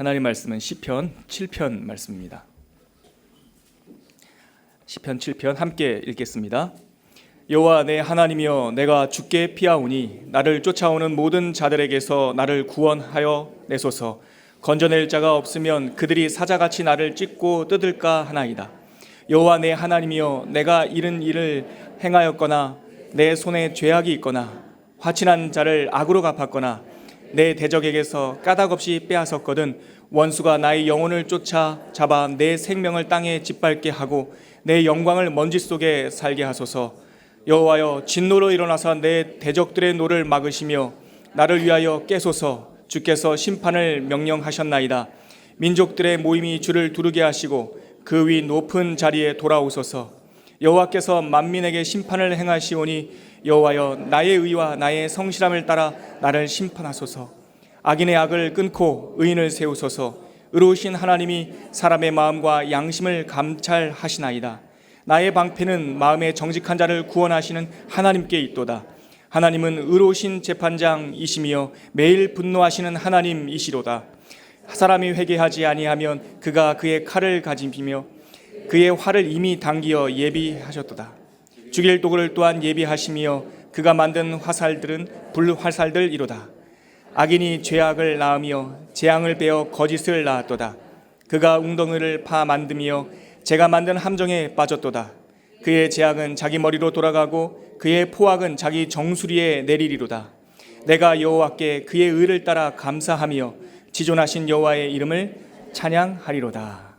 하나님 말씀은 시편 7편 말씀입니다. 시편 7편 함께 읽겠습니다. 여호와 내 하나님이여, 내가 주께 피하오니 나를 쫓아오는 모든 자들에게서 나를 구원하여 내소서. 건져낼 자가 없으면 그들이 사자같이 나를 찢고 뜯을까 하나이다. 여호와 내 하나님이여, 내가 이른 일을 행하였거나 내 손에 죄악이 있거나 화친한 자를 악으로 갚았거나 내 대적에게서 까닭없이 빼앗았거든 원수가 나의 영혼을 쫓아 잡아 내 생명을 땅에 짓밟게 하고 내 영광을 먼지 속에 살게 하소서. 여호와여, 진노로 일어나서 내 대적들의 노를 막으시며 나를 위하여 깨소서. 주께서 심판을 명령하셨나이다. 민족들의 모임이 주를 두르게 하시고 그 위 높은 자리에 돌아오소서. 여호와께서 만민에게 심판을 행하시오니 여호와여, 나의 의와 나의 성실함을 따라 나를 심판하소서. 악인의 악을 끊고 의인을 세우소서. 의로우신 하나님이 사람의 마음과 양심을 감찰하시나이다. 나의 방패는 마음에 정직한 자를 구원하시는 하나님께 있도다. 하나님은 의로우신 재판장이시며 매일 분노하시는 하나님이시로다. 사람이 회개하지 아니하면 그가 그의 칼을 가지며 그의 활을 이미 당기어 예비하셨도다. 죽일 도구를 또한 예비하시며 그가 만든 화살들은 불화살들이로다. 악인이 죄악을 낳으며 재앙을 베어 거짓을 낳았도다. 그가 웅덩이를 파 만드며 제가 만든 함정에 빠졌도다. 그의 재앙은 자기 머리로 돌아가고 그의 포악은 자기 정수리에 내리리로다. 내가 여호와께 그의 의를 따라 감사하며 지존하신 여호와의 이름을 찬양하리로다.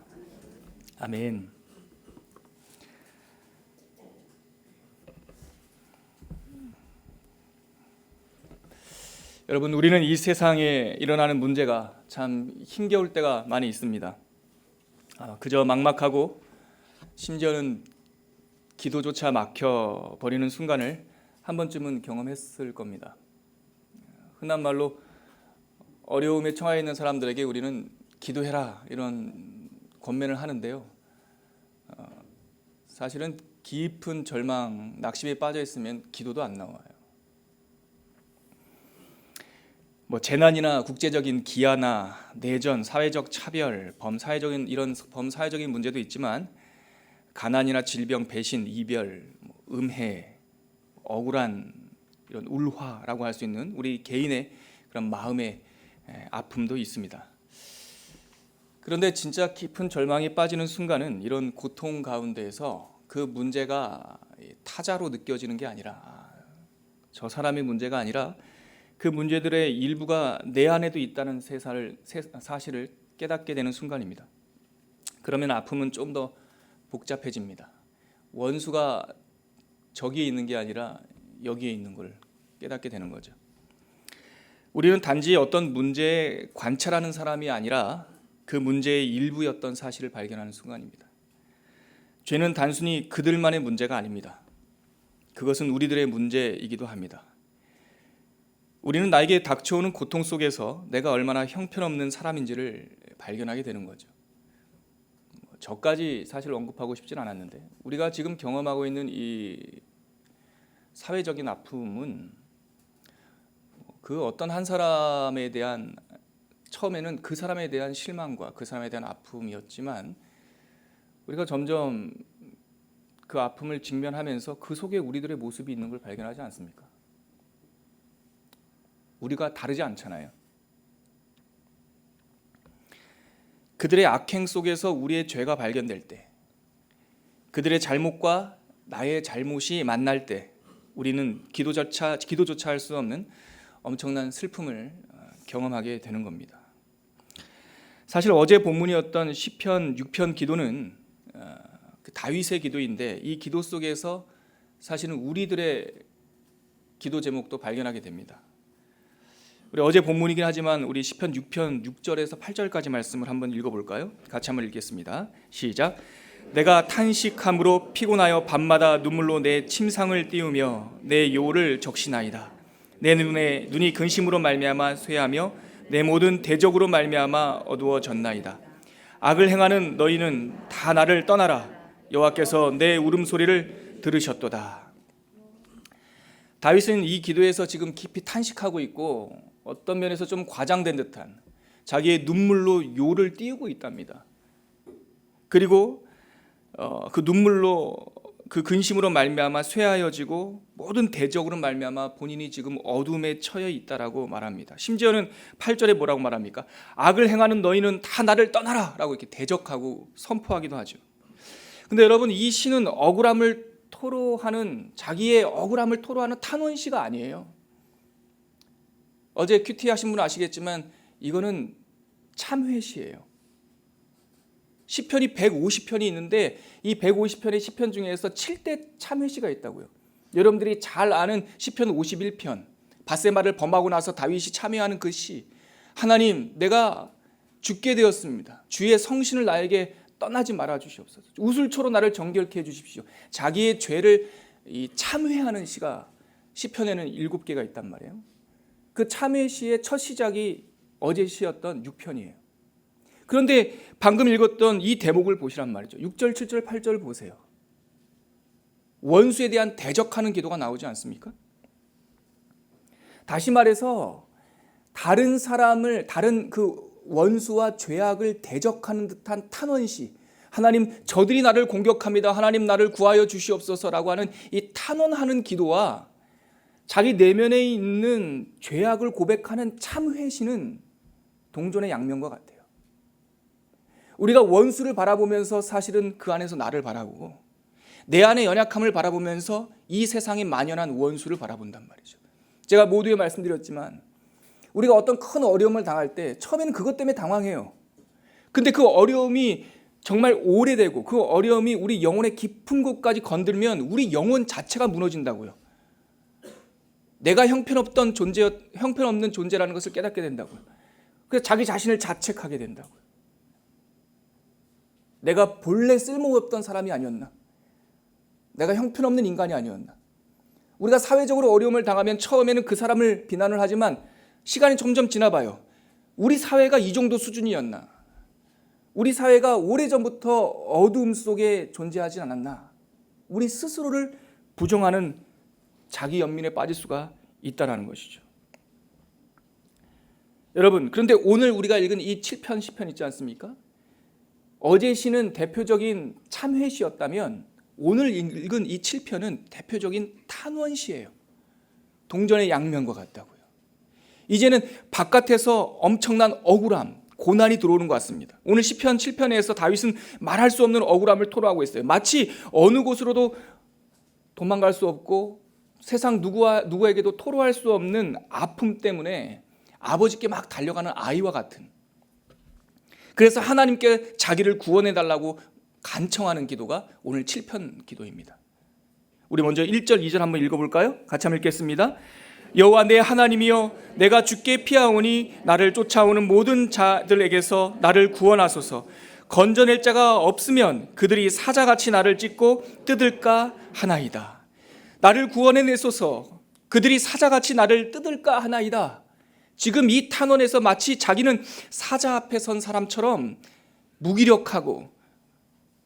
아멘. 여러분, 우리는 이 세상에 일어나는 문제가 참 힘겨울 때가 많이 있습니다. 그저 막막하고 심지어는 기도조차 막혀버리는 순간을 한 번쯤은 경험했을 겁니다. 흔한 말로 어려움에 처해 있는 사람들에게 우리는 기도해라 이런 권면을 하는데요. 사실은 깊은 절망, 낙심에 빠져 있으면 기도도 안 나와요. 재난이나 국제적인 기아나 내전, 사회적 차별, 범사회적인 문제도 있지만 가난이나 질병, 배신, 이별, 음해, 억울한 이런 울화라고 할 수 있는 우리 개인의 그런 마음의 아픔도 있습니다. 그런데 진짜 깊은 절망에 빠지는 순간은 이런 고통 가운데에서 그 문제가 타자로 느껴지는 게 아니라, 저 사람의 문제가 아니라 그 문제들의 일부가 내 안에도 있다는 사실을 깨닫게 되는 순간입니다. 그러면 아픔은 좀 더 복잡해집니다. 원수가 저기에 있는 게 아니라 여기에 있는 걸 깨닫게 되는 거죠. 우리는 단지 어떤 문제에 관찰하는 사람이 아니라 그 문제의 일부였던 사실을 발견하는 순간입니다. 죄는 단순히 그들만의 문제가 아닙니다. 그것은 우리들의 문제이기도 합니다. 우리는 나에게 닥쳐오는 고통 속에서 내가 얼마나 형편없는 사람인지를 발견하게 되는 거죠. 저까지 사실 언급하고 싶진 않았는데, 우리가 지금 경험하고 있는 이 사회적인 아픔은 그 어떤 한 사람에 대한, 처음에는 그 사람에 대한 실망과 그 사람에 대한 아픔이었지만 우리가 점점 그 아픔을 직면하면서 그 속에 우리들의 모습이 있는 걸 발견하지 않습니까? 우리가 다르지 않잖아요. 그들의 악행 속에서 우리의 죄가 발견될 때, 그들의 잘못과 나의 잘못이 만날 때 우리는 기도조차 할 수 없는 엄청난 슬픔을 경험하게 되는 겁니다. 사실 어제 본문이었던 시편 6편 기도는 다윗의 기도인데, 이 기도 속에서 사실은 우리들의 기도 제목도 발견하게 됩니다. 우리 어제 본문이긴 하지만 우리 시편 6편 6절에서 8절까지 말씀을 한번 읽어볼까요? 같이 한번 읽겠습니다. 시작. 내가 탄식함으로 피곤하여 밤마다 눈물로 내 침상을 띄우며 내 요를 적시나이다. 내 눈이 근심으로 말미암아 쇠하며 내 모든 대적으로 말미암아 어두워졌나이다. 악을 행하는 너희는 다 나를 떠나라. 여호와께서 내 울음소리를 들으셨도다. 다윗은 이 기도에서 지금 깊이 탄식하고 있고, 어떤 면에서 좀 과장된 듯한, 자기의 눈물로 요를 띄우고 있답니다. 그리고 그 눈물로 그 근심으로 말미암아 쇠하여지고 모든 대적으로 말미암아 본인이 지금 어둠에 처해 있다라고 말합니다. 심지어는 8절에 뭐라고 말합니까? 악을 행하는 너희는 다 나를 떠나라 라고 이렇게 대적하고 선포하기도 하죠. 근데 여러분, 이 시는 억울함을 토로하는, 자기의 억울함을 토로하는 탄원시가 아니에요. 어제 큐티 하신 분은 아시겠지만 이거는 참회시예요. 시편이 150편이 있는데 이 150편의 시편 중에서 7대 참회시가 있다고요. 여러분들이 잘 아는 시편 51편, 밧세바를 범하고 나서 다윗이 참회하는 그 시, 하나님 내가 죽게 되었습니다. 주의 성신을 나에게 떠나지 말아 주시옵소서. 우슬초로 나를 정결케 해 주십시오. 자기의 죄를 참회하는 시가 시편에는 7개가 있단 말이에요. 그 참회 시의 첫 시작이 어제 시였던 6편이에요. 그런데 방금 읽었던 이 대목을 보시란 말이죠. 6절, 7절, 8절 보세요. 원수에 대한 대적하는 기도가 나오지 않습니까? 다시 말해서 다른 사람을, 다른 그 원수와 죄악을 대적하는 듯한 탄원시, 하나님 저들이 나를 공격합니다. 하나님 나를 구하여 주시옵소서라고 하는 이 탄원하는 기도와 자기 내면에 있는 죄악을 고백하는 참회시는 동전의 양면과 같아요. 우리가 원수를 바라보면서 사실은 그 안에서 나를 바라보고 내 안의 연약함을 바라보면서 이 세상에 만연한 원수를 바라본단 말이죠. 제가 모두에 말씀드렸지만 우리가 어떤 큰 어려움을 당할 때 처음에는 그것 때문에 당황해요. 근데 그 어려움이 정말 오래되고 그 어려움이 우리 영혼의 깊은 곳까지 건들면 우리 영혼 자체가 무너진다고요. 내가 형편없는 존재라는 것을 깨닫게 된다고요. 그래서 자기 자신을 자책하게 된다고요. 내가 본래 쓸모없던 사람이 아니었나? 내가 형편없는 인간이 아니었나? 우리가 사회적으로 어려움을 당하면 처음에는 그 사람을 비난을 하지만 시간이 점점 지나봐요. 우리 사회가 이 정도 수준이었나? 우리 사회가 오래전부터 어두움 속에 존재하지 않았나? 우리 스스로를 부정하는 자기 연민에 빠질 수가 있다는 것이죠. 여러분, 그런데 오늘 우리가 읽은 이 7편, 10편 있지 않습니까? 어제 시는 대표적인 참회시였다면 오늘 읽은 이 7편은 대표적인 탄원시예요. 동전의 양면과 같다고요. 이제는 바깥에서 엄청난 억울함, 고난이 들어오는 것 같습니다. 오늘 시편 7편에서 다윗은 말할 수 없는 억울함을 토로하고 있어요. 마치 어느 곳으로도 도망갈 수 없고 세상 누구에게도 토로할 수 없는 아픔 때문에 아버지께 막 달려가는 아이와 같은, 그래서 하나님께 자기를 구원해 달라고 간청하는 기도가 오늘 7편 기도입니다. 우리 먼저 1절, 2절 한번 읽어볼까요? 같이 한번 읽겠습니다. 여호와 내 하나님이여, 내가 주께 피하오니 나를 쫓아오는 모든 자들에게서 나를 구원하소서. 건져낼 자가 없으면 그들이 사자같이 나를 찢고 뜯을까 하나이다. 나를 구원해내소서. 그들이 사자같이 나를 뜯을까 하나이다. 지금 이 탄원에서 마치 자기는 사자 앞에 선 사람처럼 무기력하고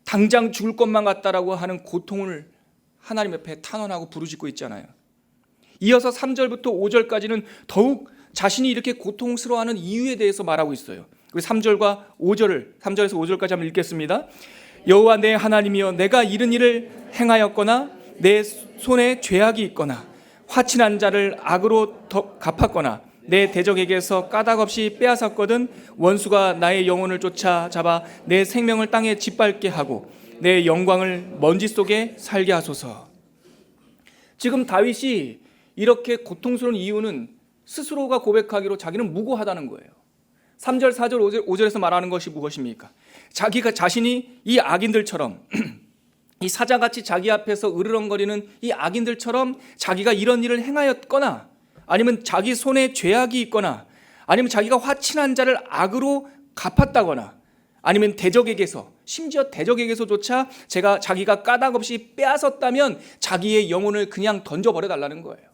당장 죽을 것만 같다라고 하는 고통을 하나님 앞에 탄원하고 부르짖고 있잖아요. 이어서 3절부터 5절까지는 더욱 자신이 이렇게 고통스러워하는 이유에 대해서 말하고 있어요. 3절과 5절을 3절에서 5절까지 한번 읽겠습니다. 여호와 내 하나님이여, 내가 이른 일을 행하였거나 내 손에 죄악이 있거나 화친한 자를 악으로 갚았거나 내 대적에게서 까닭없이 빼앗았거든 원수가 나의 영혼을 쫓아잡아 내 생명을 땅에 짓밟게 하고 내 영광을 먼지 속에 살게 하소서. 지금 다윗이 이렇게 고통스러운 이유는 스스로가 고백하기로 자기는 무고하다는 거예요. 3절, 4절, 5절에서 말하는 것이 무엇입니까? 자기가 자신이 이 악인들처럼 이 사자같이 자기 앞에서 으르렁거리는 이 악인들처럼 자기가 이런 일을 행하였거나 아니면 자기 손에 죄악이 있거나 아니면 자기가 화친한 자를 악으로 갚았다거나 아니면 대적에게서, 심지어 대적에게서조차 자기가 까닭없이 빼앗았다면 자기의 영혼을 그냥 던져버려 달라는 거예요.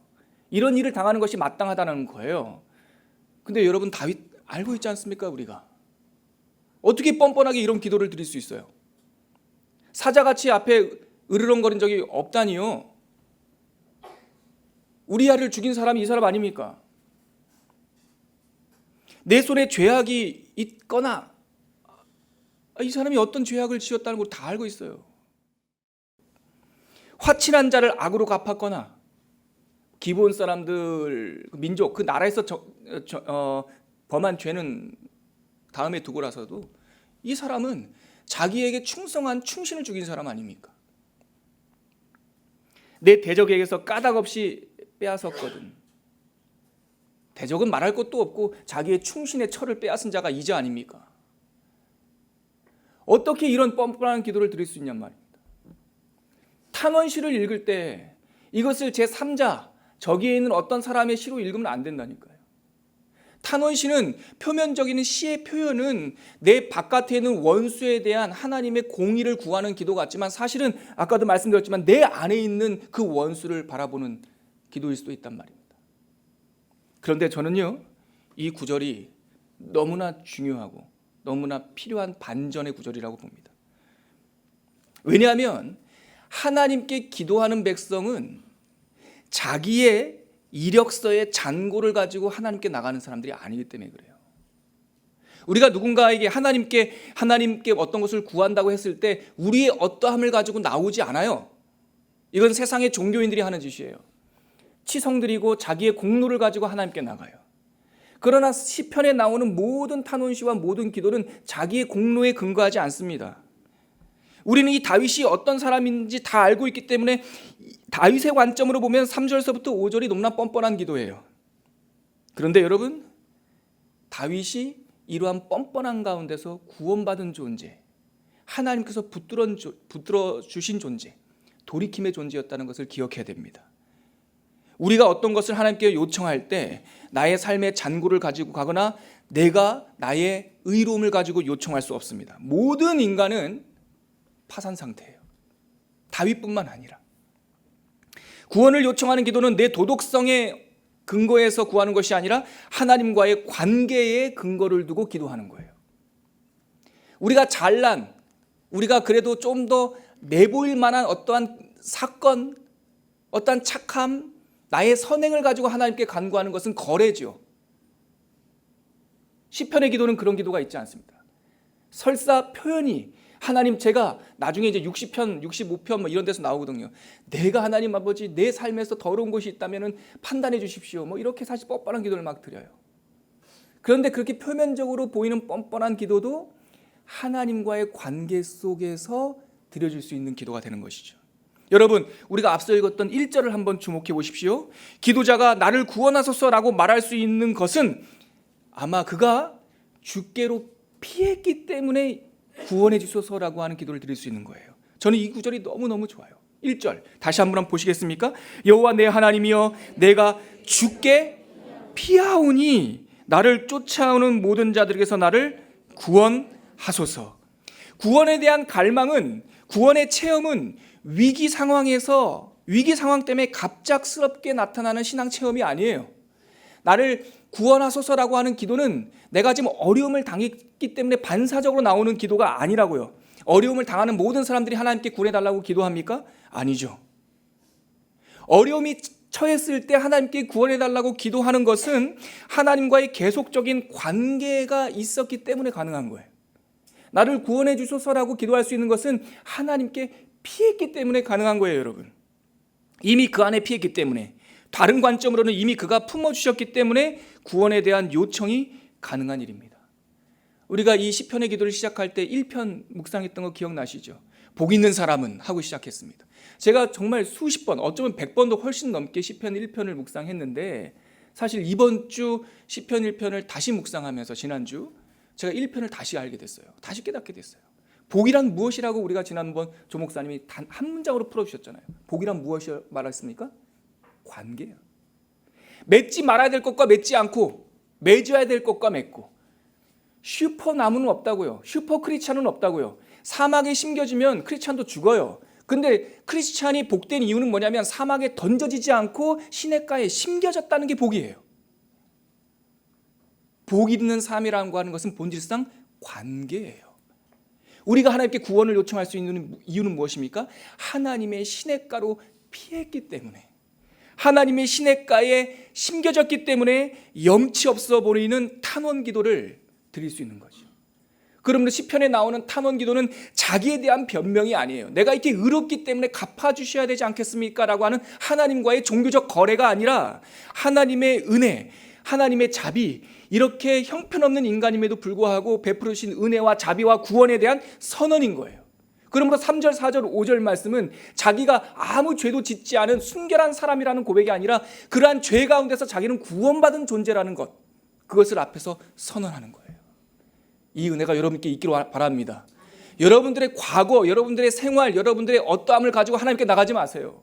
이런 일을 당하는 것이 마땅하다는 거예요. 근데 여러분, 다윗 알고 있지 않습니까? 우리가 어떻게 뻔뻔하게 이런 기도를 드릴 수 있어요? 사자같이 앞에 으르렁거린 적이 없다니요. 우리아를 죽인 사람이 이 사람 아닙니까? 내 손에 죄악이 있거나 이 사람이 어떤 죄악을 지었다는 걸 다 알고 있어요. 화친한 자를 악으로 갚았거나 기본 사람들, 민족, 그 나라에서 범한 죄는 다음에 두고라서도 이 사람은 자기에게 충성한 충신을 죽인 사람 아닙니까? 내 대적에게서 까닭 없이 빼앗았거든. 대적은 말할 것도 없고 자기의 충신의 철을 빼앗은 자가 이자 아닙니까? 어떻게 이런 뻔뻔한 기도를 드릴 수 있냔 말입니다. 탄원시를 읽을 때 이것을 제3자, 저기에 있는 어떤 사람의 시로 읽으면 안 된다니까요. 탄원시는 표면적인 시의 표현은 내 바깥에 있는 원수에 대한 하나님의 공의를 구하는 기도 같지만 사실은 아까도 말씀드렸지만 내 안에 있는 그 원수를 바라보는 기도일 수도 있단 말입니다. 그런데 저는요, 이 구절이 너무나 중요하고 너무나 필요한 반전의 구절이라고 봅니다. 왜냐하면 하나님께 기도하는 백성은 자기의 이력서의 잔고를 가지고 하나님께 나가는 사람들이 아니기 때문에 그래요. 우리가 누군가에게 하나님께 어떤 것을 구한다고 했을 때 우리의 어떠함을 가지고 나오지 않아요. 이건 세상의 종교인들이 하는 짓이에요. 치성드리고 자기의 공로를 가지고 하나님께 나가요. 그러나 시편에 나오는 모든 탄원시와 모든 기도는 자기의 공로에 근거하지 않습니다. 우리는 이 다윗이 어떤 사람인지 다 알고 있기 때문에 다윗의 관점으로 보면 3절서부터 5절이 너무나 뻔뻔한 기도예요. 그런데 여러분, 다윗이 이러한 뻔뻔한 가운데서 구원받은 존재, 하나님께서 붙들어 주신 존재, 돌이킴의 존재였다는 것을 기억해야 됩니다. 우리가 어떤 것을 하나님께 요청할 때 나의 삶의 잔고를 가지고 가거나 내가 나의 의로움을 가지고 요청할 수 없습니다. 모든 인간은 파산 상태예요. 다윗뿐만 아니라. 구원을 요청하는 기도는 내 도덕성의 근거에서 구하는 것이 아니라 하나님과의 관계에 근거를 두고 기도하는 거예요. 우리가 잘난, 우리가 그래도 좀 더 내보일 만한 어떠한 사건, 어떠한 착함, 나의 선행을 가지고 하나님께 간구하는 것은 거래죠. 시편의 기도는 그런 기도가 있지 않습니다. 설사 표현이 하나님, 제가 나중에 이제 60편, 65편 뭐 이런 데서 나오거든요. 내가 하나님 아버지 내 삶에서 더러운 것이 있다면 판단해 주십시오. 뭐 이렇게 사실 뻔뻔한 기도를 막 드려요. 그런데 그렇게 표면적으로 보이는 뻔뻔한 기도도 하나님과의 관계 속에서 드려질 수 있는 기도가 되는 것이죠. 여러분, 우리가 앞서 읽었던 1절을 한번 주목해 보십시오. 기도자가 나를 구원하소서라고 말할 수 있는 것은 아마 그가 주께로 피했기 때문에 구원해 주소서라고 하는 기도를 드릴 수 있는 거예요. 저는 이 구절이 너무너무 좋아요. 1절 다시 한번 보시겠습니까? 여호와 내 하나님이여, 내가 주께 피하오니 나를 쫓아오는 모든 자들에게서 나를 구원하소서. 구원에 대한 갈망은, 구원의 체험은 위기 상황 때문에 갑작스럽게 나타나는 신앙 체험이 아니에요. 나를 구원하소서라고 하는 기도는 내가 지금 어려움을 당했기 때문에 반사적으로 나오는 기도가 아니라고요. 어려움을 당하는 모든 사람들이 하나님께 구원해달라고 기도합니까? 아니죠. 어려움이 처했을 때 하나님께 구원해달라고 기도하는 것은 하나님과의 계속적인 관계가 있었기 때문에 가능한 거예요. 나를 구원해 주소서라고 기도할 수 있는 것은 하나님께 피했기 때문에 가능한 거예요, 여러분. 이미 그 안에 피했기 때문에, 다른 관점으로는 이미 그가 품어주셨기 때문에 구원에 대한 요청이 가능한 일입니다. 우리가 이 시편의 기도를 시작할 때 1편 묵상했던 거 기억나시죠? 복 있는 사람은 하고 시작했습니다. 제가 정말 수십 번, 어쩌면 100번도 훨씬 넘게 시편 1편을 묵상했는데 사실 이번 주 시편 1편을 다시 묵상하면서 지난주 제가 1편을 다시 알게 됐어요. 다시 깨닫게 됐어요. 복이란 무엇이라고 우리가 지난번 조 목사님이 단 한 문장으로 풀어주셨잖아요. 복이란 무엇이 말했습니까? 관계예요. 맺지 말아야 될 것과 맺지 않고 맺어야 될 것과 맺고, 슈퍼 나무는 없다고요. 슈퍼 크리스찬은 없다고요. 사막에 심겨지면 크리스찬도 죽어요. 근데 크리스찬이 복된 이유는 뭐냐면 사막에 던져지지 않고 시냇가에 심겨졌다는 게 복이에요. 복 있는 삶이라고 하는 것은 본질상 관계예요. 우리가 하나님께 구원을 요청할 수 있는 이유는 무엇입니까? 하나님의 시냇가로 피했기 때문에, 하나님의 시냇가에 심겨졌기 때문에 염치 없어 보이는 탄원 기도를 드릴 수 있는 거죠. 그러므로 시편에 나오는 탄원 기도는 자기에 대한 변명이 아니에요. 내가 이렇게 의롭기 때문에 갚아주셔야 되지 않겠습니까? 라고 하는 하나님과의 종교적 거래가 아니라 하나님의 은혜, 하나님의 자비, 이렇게 형편없는 인간임에도 불구하고 베풀으신 은혜와 자비와 구원에 대한 선언인 거예요. 그러므로 3절, 4절, 5절 말씀은 자기가 아무 죄도 짓지 않은 순결한 사람이라는 고백이 아니라 그러한 죄 가운데서 자기는 구원받은 존재라는 것, 그것을 앞에서 선언하는 거예요. 이 은혜가 여러분께 있기를 바랍니다. 여러분들의 과거, 여러분들의 생활, 여러분들의 어떠함을 가지고 하나님께 나가지 마세요.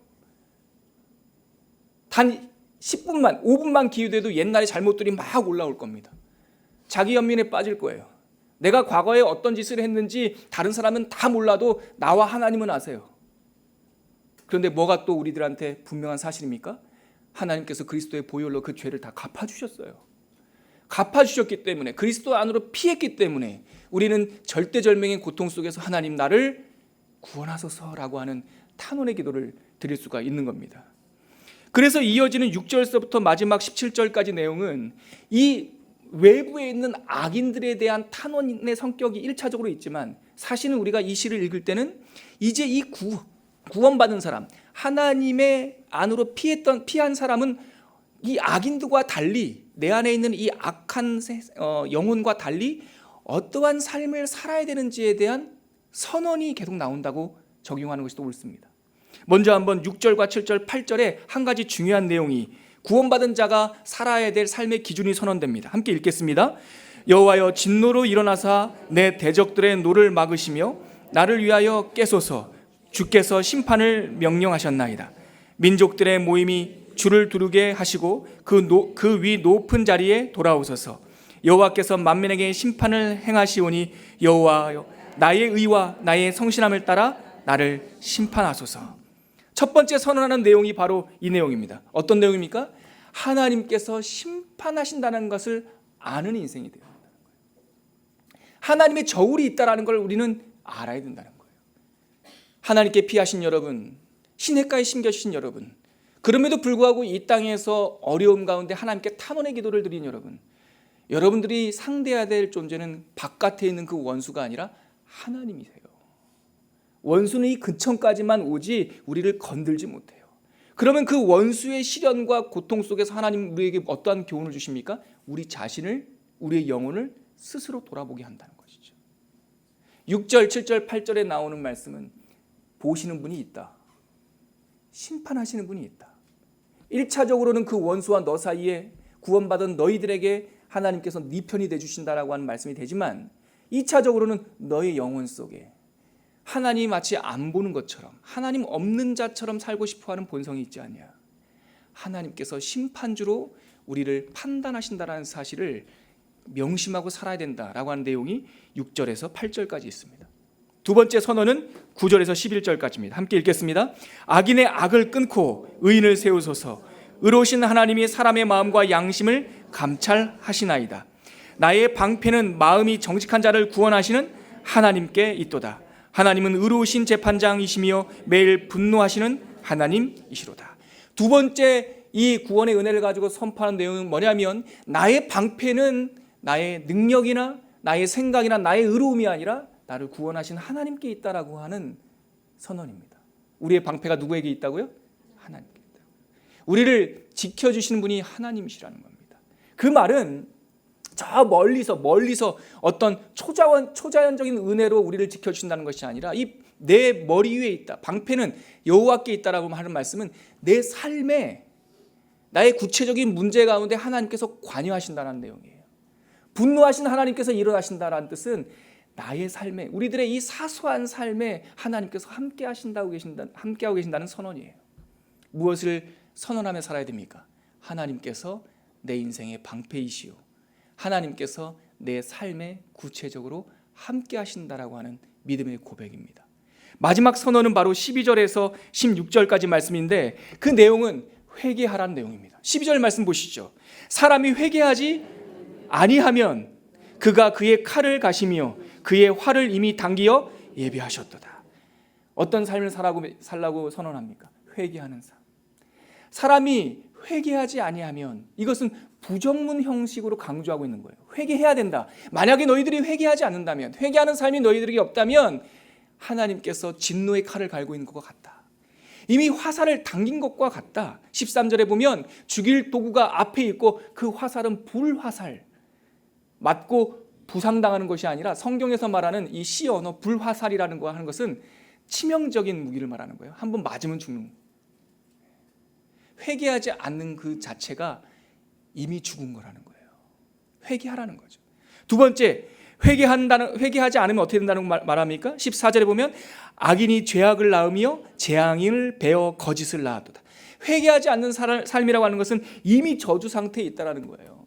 단 10분만, 5분만 기회돼도 옛날의 잘못들이 막 올라올 겁니다. 자기 연민에 빠질 거예요. 내가 과거에 어떤 짓을 했는지 다른 사람은 다 몰라도 나와 하나님은 아세요. 그런데 뭐가 또 우리들한테 분명한 사실입니까? 하나님께서 그리스도의 보혈로 그 죄를 다 갚아주셨어요. 갚아주셨기 때문에, 그리스도 안으로 피했기 때문에 우리는 절대절명의 고통 속에서 하나님 나를 구원하소서라고 하는 탄원의 기도를 드릴 수가 있는 겁니다. 그래서 이어지는 6절서부터 마지막 17절까지 내용은 이 외부에 있는 악인들에 대한 탄원의 성격이 1차적으로 있지만, 사실은 우리가 이 시를 읽을 때는 이제 이 구원받은 사람, 하나님의 안으로 피한 사람은 이 악인들과 달리, 내 안에 있는 이 악한 영혼과 달리 어떠한 삶을 살아야 되는지에 대한 선언이 계속 나온다고 적용하는 것이 또 옳습니다. 먼저 한번 6절과 7절, 8절에 한 가지 중요한 내용이 구원받은 자가 살아야 될 삶의 기준이 선언됩니다. 함께 읽겠습니다. 여호와여, 진노로 일어나사 내 대적들의 노를 막으시며 나를 위하여 깨소서. 주께서 심판을 명령하셨나이다. 민족들의 모임이 주를 두르게 하시고 그 위 높은 자리에 돌아오소서. 여호와께서 만민에게 심판을 행하시오니 여호와여, 나의 의와 나의 성실함을 따라 나를 심판하소서. 첫 번째 선언하는 내용이 바로 이 내용입니다. 어떤 내용입니까? 하나님께서 심판하신다는 것을 아는 인생이 되어야 된다는 거예요. 하나님의 저울이 있다는 걸 우리는 알아야 된다는 거예요. 하나님께 피하신 여러분, 시냇가에 심겨주신 여러분, 그럼에도 불구하고 이 땅에서 어려움 가운데 하나님께 탄원의 기도를 드린 여러분, 여러분들이 상대해야 될 존재는 바깥에 있는 그 원수가 아니라 하나님이세요. 원수는 이 근처까지만 오지 우리를 건들지 못해요. 그러면 그 원수의 시련과 고통 속에서 하나님 우리에게 어떠한 교훈을 주십니까? 우리 자신을, 우리의 영혼을 스스로 돌아보게 한다는 것이죠. 6절, 7절, 8절에 나오는 말씀은 보시는 분이 있다, 심판하시는 분이 있다. 1차적으로는 그 원수와 너 사이에 구원받은 너희들에게 하나님께서 네 편이 되주신다라고 하는 말씀이 되지만, 2차적으로는 너의 영혼 속에 하나님이 마치 안 보는 것처럼, 하나님 없는 자처럼 살고 싶어하는 본성이 있지 않냐. 하나님께서 심판주로 우리를 판단하신다는 사실을 명심하고 살아야 된다라고 하는 내용이 6절에서 8절까지 있습니다. 두 번째 선언은 9절에서 11절까지입니다. 함께 읽겠습니다. 악인의 악을 끊고 의인을 세우소서. 의로우신 하나님이 사람의 마음과 양심을 감찰하시나이다. 나의 방패는 마음이 정직한 자를 구원하시는 하나님께 있도다. 하나님은 의로우신 재판장이시며 매일 분노하시는 하나님이시로다. 두 번째 이 구원의 은혜를 가지고 선포하는 내용은 뭐냐면, 나의 방패는 나의 능력이나 나의 생각이나 나의 의로움이 아니라 나를 구원하신 하나님께 있다라고 하는 선언입니다. 우리의 방패가 누구에게 있다고요? 하나님께 있다. 우리를 지켜주시는 분이 하나님이시라는 겁니다. 그 말은 저 멀리서 어떤 초자연적인 은혜로 우리를 지켜주신다는 것이 아니라 이 내 머리 위에 있다, 방패는 여호와께 있다라고 하는 말씀은 내 삶에, 나의 구체적인 문제 가운데 하나님께서 관여하신다는 내용이에요. 분노하신 하나님께서 일어나신다는 뜻은 나의 삶에, 우리들의 이 사소한 삶에 하나님께서 함께하고 계신다는 선언이에요. 무엇을 선언하며 살아야 됩니까? 하나님께서 내 인생의 방패이시오, 하나님께서 내 삶에 구체적으로 함께하신다라고 하는 믿음의 고백입니다. 마지막 선언은 바로 12절에서 16절까지 말씀인데, 그 내용은 회개하라는 내용입니다. 12절 말씀 보시죠. 사람이 회개하지 아니하면 그가 그의 칼을 가시며 그의 활을 이미 당기어 예비하셨도다. 어떤 삶을 살라고 선언합니까? 회개하는 삶. 사람이 회개하지 아니하면, 이것은 부정문 형식으로 강조하고 있는 거예요. 회개해야 된다. 만약에 너희들이 회개하지 않는다면, 회개하는 삶이 너희들에게 없다면 하나님께서 진노의 칼을 갈고 있는 것과 같다. 이미 화살을 당긴 것과 같다. 13절에 보면 죽일 도구가 앞에 있고 그 화살은 불화살, 맞고 부상당하는 것이 아니라 성경에서 말하는 이 시 언어 불화살이라는 거 하는 것은 치명적인 무기를 말하는 거예요. 한번 맞으면 죽는. 회개하지 않는 그 자체가 이미 죽은 거라는 거예요. 회개하라는 거죠. 두 번째, 회개하지 않으면 어떻게 된다는 말합니까? 14절에 보면 악인이 죄악을 낳으며 재앙을 베어 거짓을 낳았도다. 회개하지 않는 삶이라고 하는 것은 이미 저주 상태에 있다는 거예요.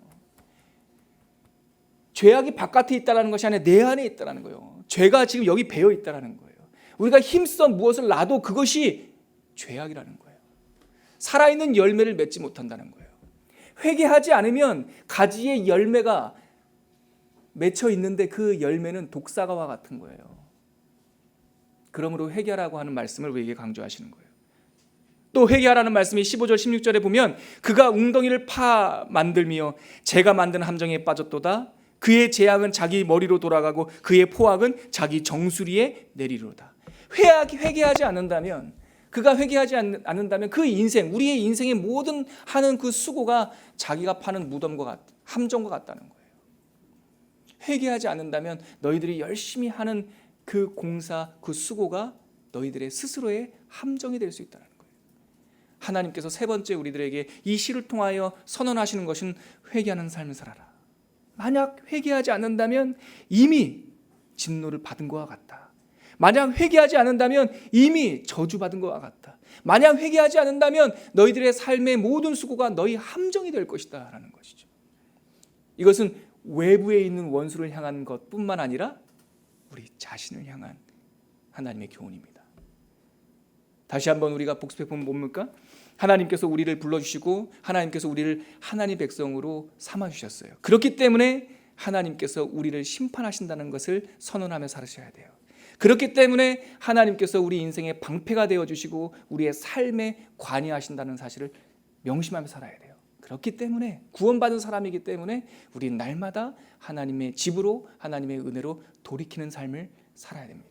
죄악이 바깥에 있다는 것이 아니라 내 안에 있다는 거예요. 죄가 지금 여기 배어 있다는 거예요. 우리가 힘써 무엇을 놔도 그것이 죄악이라는 거예요. 살아있는 열매를 맺지 못한다는 거예요. 회개하지 않으면 가지의 열매가 맺혀 있는데 그 열매는 독사과와 같은 거예요. 그러므로 회개하라고 하는 말씀을 우리에게 강조하시는 거예요. 또 회개하라는 말씀이 15절 16절에 보면 그가 웅덩이를 파 만들며 재가 만든 함정에 빠졌도다. 그의 재앙은 자기 머리로 돌아가고 그의 포악은 자기 정수리에 내리로다. 회개하지 않는다면, 그가 회개하지 않는다면 그 인생, 우리의 인생의 모든 하는 그 수고가 자기가 파는 무덤과 함정과 같다는 거예요. 회개하지 않는다면 너희들이 열심히 하는 그 공사, 그 수고가 너희들의 스스로의 함정이 될 수 있다는 거예요. 하나님께서 세 번째 우리들에게 이 시를 통하여 선언하시는 것은 회개하는 삶을 살아라. 만약 회개하지 않는다면 이미 진노를 받은 것과 같다. 만약 회개하지 않는다면 이미 저주받은 것과 같다. 만약 회개하지 않는다면 너희들의 삶의 모든 수고가 너희 함정이 될 것이다 라는 것이죠. 이것은 외부에 있는 원수를 향한 것뿐만 아니라 우리 자신을 향한 하나님의 교훈입니다. 다시 한번 우리가 복습해 보면 뭡니까? 하나님께서 우리를 불러주시고 하나님께서 우리를 하나님의 백성으로 삼아주셨어요. 그렇기 때문에 하나님께서 우리를 심판하신다는 것을 선언하며 살으셔야 돼요. 그렇기 때문에 하나님께서 우리 인생의 방패가 되어주시고 우리의 삶에 관여하신다는 사실을 명심하며 살아야 돼요. 그렇기 때문에 구원받은 사람이기 때문에 우리는 날마다 하나님의 집으로, 하나님의 은혜로 돌이키는 삶을 살아야 됩니다.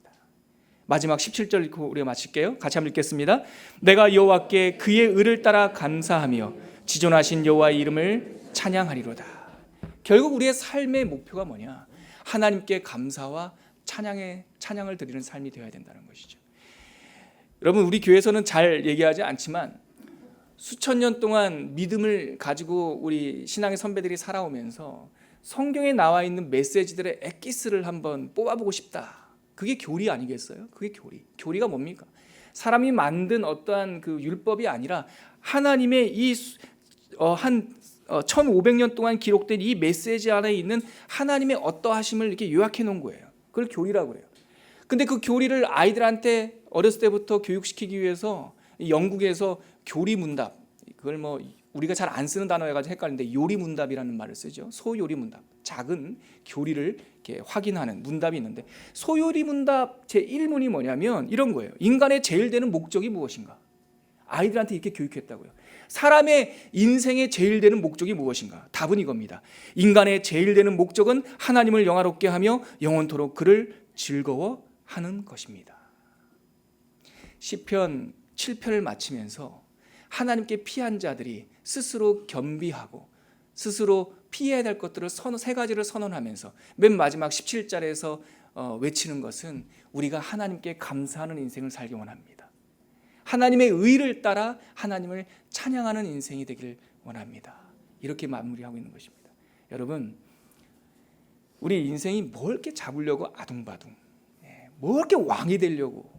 마지막 17절 읽고 우리가 마칠게요. 같이 한번 읽겠습니다. 내가 여호와께 그의 의를 따라 감사하며 지존하신 여호와의 이름을 찬양하리로다. 결국 우리의 삶의 목표가 뭐냐? 하나님께 감사와 찬양을 드리는 삶이 되어야 된다는 것이죠. 여러분, 우리 교회에서는 잘 얘기하지 않지만 수천 년 동안 믿음을 가지고 우리 신앙의 선배들이 살아오면서 성경에 나와 있는 메시지들의 엑기스를 한번 뽑아보고 싶다. 그게 교리 아니겠어요? 그게 교리가 뭡니까? 사람이 만든 어떠한 그 율법이 아니라 하나님의 이 1500년 동안 기록된 이 메시지 안에 있는 하나님의 어떠하심을 이렇게 요약해 놓은 거예요. 그걸 교리라고 그래요. 근데 그 교리를 아이들한테 어렸을 때부터 교육시키기 위해서 영국에서 교리문답, 그걸 뭐 우리가 잘 안 쓰는 단어여가지고 헷갈리는데 요리문답이라는 말을 쓰죠. 소요리문답, 작은 교리를 이렇게 확인하는 문답이 있는데, 소요리문답 제1문이 뭐냐면 이런 거예요. 인간의 제일 되는 목적이 무엇인가? 아이들한테 이렇게 교육했다고요. 사람의 인생의 제일 되는 목적이 무엇인가? 답은 이겁니다. 인간의 제일 되는 목적은 하나님을 영화롭게 하며 영원토록 그를 즐거워하는 것입니다. 시편 7편을 마치면서 하나님께 피한 자들이 스스로 겸비하고 스스로 피해야 될 것들을 세 가지를 선언하면서 맨 마지막 17절에서 외치는 것은 우리가 하나님께 감사하는 인생을 살기 원합니다. 하나님의 의를 따라 하나님을 찬양하는 인생이 되기를 원합니다. 이렇게 마무리하고 있는 것입니다. 여러분, 우리 인생이 뭘 이렇게 잡으려고 아둥바둥, 뭘 이렇게 왕이 되려고,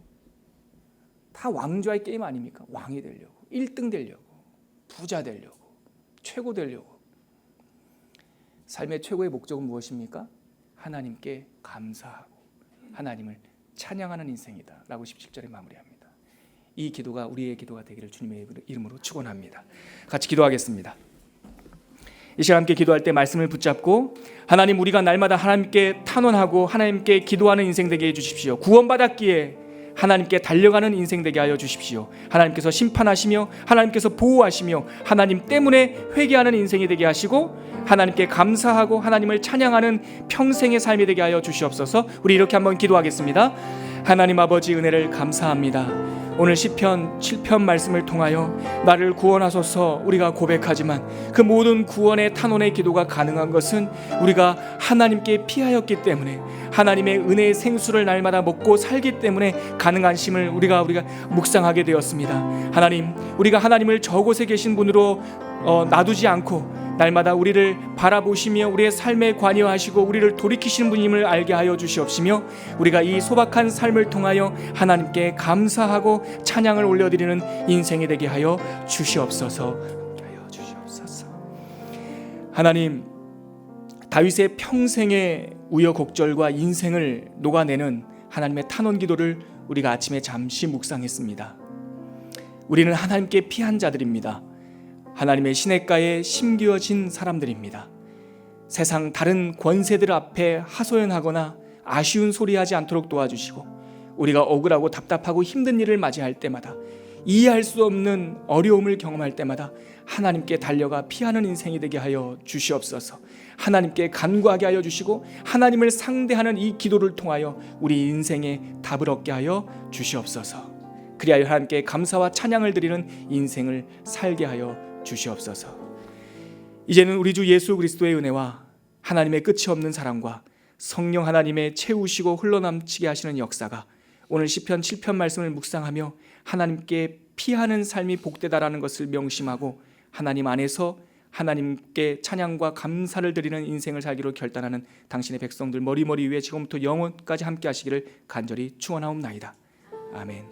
다 왕좌의 게임 아닙니까? 왕이 되려고, 1등 되려고, 부자 되려고, 최고 되려고. 삶의 최고의 목적은 무엇입니까? 하나님께 감사하고 하나님을 찬양하는 인생이다 라고 17절에 마무리합니다. 이 기도가 우리의 기도가 되기를 주님의 이름으로 축원합니다. 같이 기도하겠습니다. 이 시간 함께 기도할 때 말씀을 붙잡고, 하나님, 우리가 날마다 하나님께 탄원하고 하나님께 기도하는 인생 되게 해주십시오. 구원받았기에 하나님께 달려가는 인생 되게 하여 주십시오. 하나님께서 심판하시며 하나님께서 보호하시며 하나님 때문에 회개하는 인생이 되게 하시고 하나님께 감사하고 하나님을 찬양하는 평생의 삶이 되게 하여 주시옵소서. 우리 이렇게 한번 기도하겠습니다. 하나님 아버지, 은혜를 감사합니다. 오늘 시편 7편 말씀을 통하여 나를 구원하소서 우리가 고백하지만 그 모든 구원의 탄원의 기도가 가능한 것은 우리가 하나님께 피하였기 때문에, 하나님의 은혜의 생수를 날마다 먹고 살기 때문에 가능한 심을 우리가 묵상하게 되었습니다. 하나님, 우리가 하나님을 저곳에 계신 분으로 놔두지 않고 날마다 우리를 바라보시며 우리의 삶에 관여하시고 우리를 돌이키시는 분임을 알게 하여 주시옵시며, 우리가 이 소박한 삶을 통하여 하나님께 감사하고 찬양을 올려드리는 인생이 되게 하여 주시옵소서. 하나님, 다윗의 평생의 우여곡절과 인생을 녹아내는 하나님의 탄원 기도를 우리가 아침에 잠시 묵상했습니다. 우리는 하나님께 피한 자들입니다. 하나님의 시냇가에 심기어진 사람들입니다. 세상 다른 권세들 앞에 하소연하거나 아쉬운 소리하지 않도록 도와주시고, 우리가 억울하고 답답하고 힘든 일을 맞이할 때마다, 이해할 수 없는 어려움을 경험할 때마다 하나님께 달려가 피하는 인생이 되게 하여 주시옵소서. 하나님께 간구하게 하여 주시고 하나님을 상대하는 이 기도를 통하여 우리 인생에 답을 얻게 하여 주시옵소서. 그리하여 하나님께 감사와 찬양을 드리는 인생을 살게 하여 주시옵소서. 이제는 우리 주 예수 그리스도의 은혜와 하나님의 끝이 없는 사랑과 성령 하나님의 채우시고 흘러넘치게 하시는 역사가 오늘 시편 7편 말씀을 묵상하며 하나님께 피하는 삶이 복되다라는 것을 명심하고 하나님 안에서 하나님께 찬양과 감사를 드리는 인생을 살기로 결단하는 당신의 백성들 머리머리 위에 지금부터 영원까지 함께 하시기를 간절히 축원하옵나이다. 아멘.